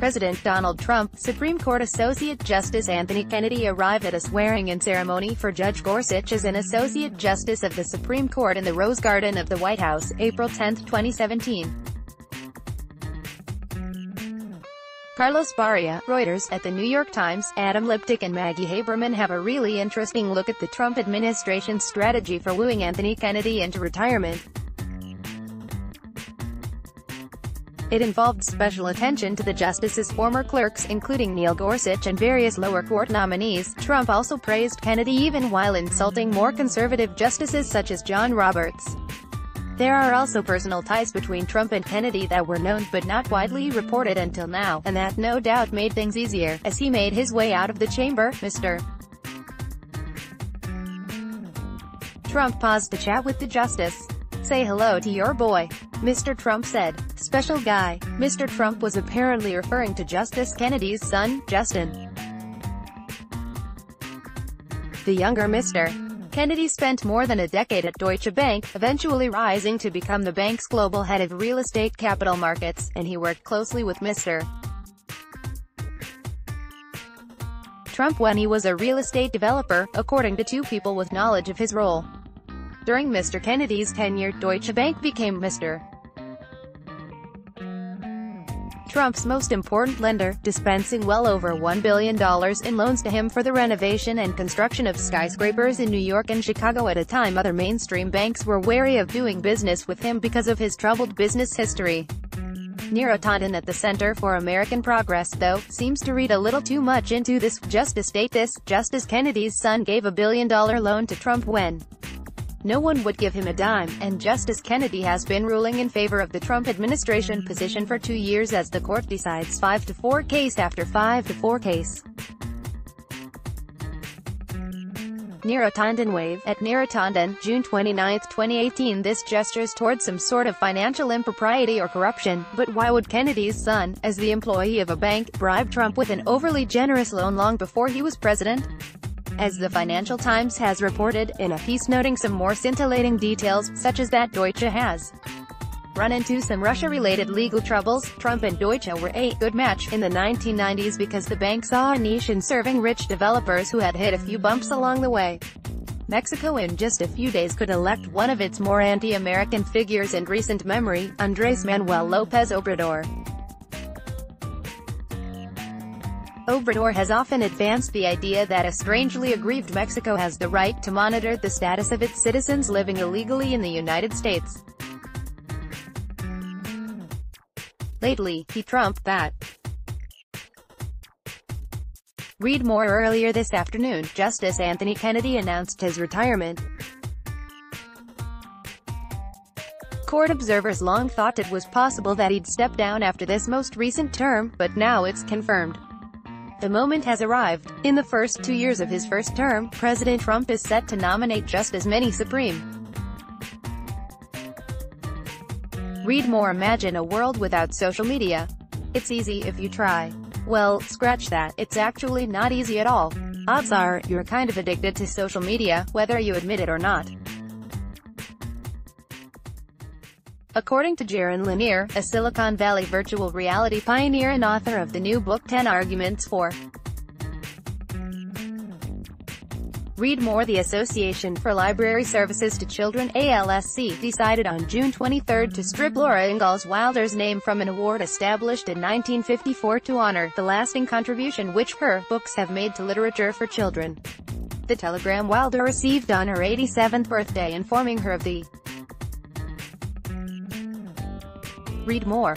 President Donald Trump, Supreme Court Associate Justice Anthony Kennedy arrived at a swearing-in ceremony for Judge Gorsuch as an Associate Justice of the Supreme Court in the Rose Garden of the White House, April 10, 2017. Carlos Barria, Reuters, at the New York Times, Adam Liptak and Maggie Haberman have a really interesting look at the Trump administration's strategy for wooing Anthony Kennedy into retirement. It involved special attention to the justice's former clerks, including Neil Gorsuch and various lower court nominees. Trump also praised Kennedy even while insulting more conservative justices such as John Roberts. There are also personal ties between Trump and Kennedy that were known but not widely reported until now, and that no doubt made things easier. As he made his way out of the chamber, Mr. Trump paused to chat with the justice. "Say hello to your boy," Mr. Trump said. "Special guy." Mr. Trump was apparently referring to Justice Kennedy's son, Justin. The younger Mr. Kennedy spent more than a decade at Deutsche Bank, eventually rising to become the bank's global head of real estate capital markets, and he worked closely with Mr. Trump when he was a real estate developer, according to two people with knowledge of his role. During Mr. Kennedy's tenure, Deutsche Bank became Mr. Trump's most important lender, dispensing well over $1 billion in loans to him for the renovation and construction of skyscrapers in New York and Chicago at a time other mainstream banks were wary of doing business with him because of his troubled business history. Neil Gorsuch at the Center for American Progress, though, seems to read a little too much into this. Justice state this: Justice Kennedy's son gave a $1 billion loan to Trump when no one would give him a dime, and Justice Kennedy has been ruling in favor of the Trump administration position for 2 years as the court decides 5-4 case after 5-4 case. Neil wave at Neil June 29, 2018. This gestures towards some sort of financial impropriety or corruption, but why would Kennedy's son, as the employee of a bank, bribe Trump with an overly generous loan long before he was president? As the Financial Times has reported, in a piece noting some more scintillating details, such as that Deutsche has run into some Russia-related legal troubles. Trump and Deutsche were a good match in the 1990s because the bank saw a niche in serving rich developers who had hit a few bumps along the way. Mexico in just a few days could elect one of its more anti-American figures in recent memory, Andrés Manuel López Obrador. Obrador has often advanced the idea that a strangely aggrieved Mexico has the right to monitor the status of its citizens living illegally in the United States. Lately, he trumped that. Read more. Earlier this afternoon, Justice Anthony Kennedy announced his retirement. Court observers long thought it was possible that he'd step down after this most recent term, but now it's confirmed. The moment has arrived. In the first 2 years of his first term, President Trump is set to nominate just as many Supreme Read more. Imagine a world without social media. It's easy if you try. Well, scratch that. It's actually not easy at all. Odds are, you're kind of addicted to social media, whether you admit it or not. According to Jaron Lanier, a Silicon Valley virtual reality pioneer and author of the new book 10 Arguments for Read more. The Association for Library Services to Children, ALSC, decided on June 23 to strip Laura Ingalls Wilder's name from an award established in 1954 to honor the lasting contribution which her books have made to literature for children. The telegram Wilder received on her 87th birthday informing her of the Read more.